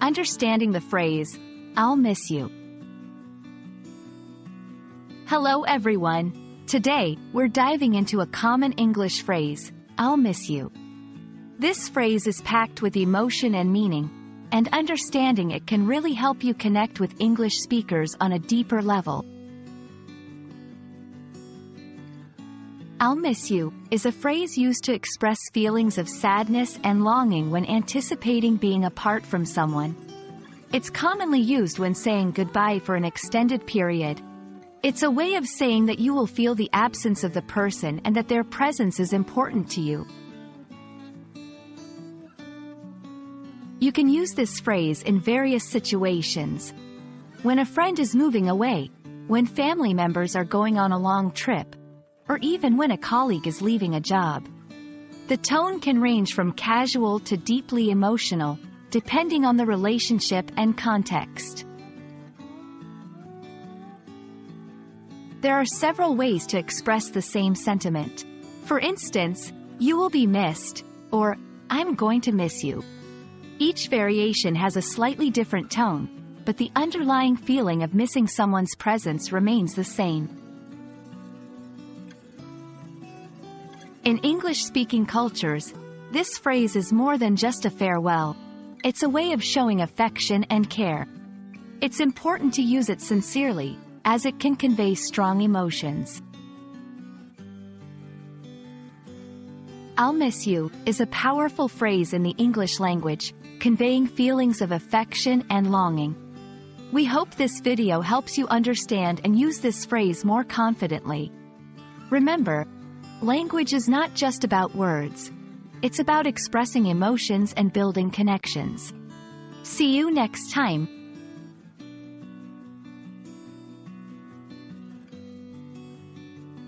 Understanding the phrase, "I'll miss you." Hello everyone. Today, we're diving into a common English phrase, "I'll miss you." This phrase is packed with emotion and meaning, and understanding it can really help you connect with English speakers on a deeper level. "I'll miss you" is a phrase used to express feelings of sadness and longing when anticipating being apart from someone. It's commonly used when saying goodbye for an extended period. It's a way of saying that you will feel the absence of the person and that their presence is important to you. You can use this phrase in various situations. When a friend is moving away, when family members are going on a long trip, or even when a colleague is leaving a job. The tone can range from casual to deeply emotional, depending on the relationship and context. There are several ways to express the same sentiment. For instance, "You will be missed," or "I'm going to miss you." Each variation has a slightly different tone, but the underlying feeling of missing someone's presence remains the same. In English-speaking cultures, this phrase is more than just a farewell. It's a way of showing affection and care. It's important to use it sincerely, as it can convey strong emotions. "I'll miss you" is a powerful phrase in the English language, conveying feelings of affection and longing. We hope this video helps you understand and use this phrase more confidently. Remember, language is not just about words. It's about expressing emotions and building connections. See you next time.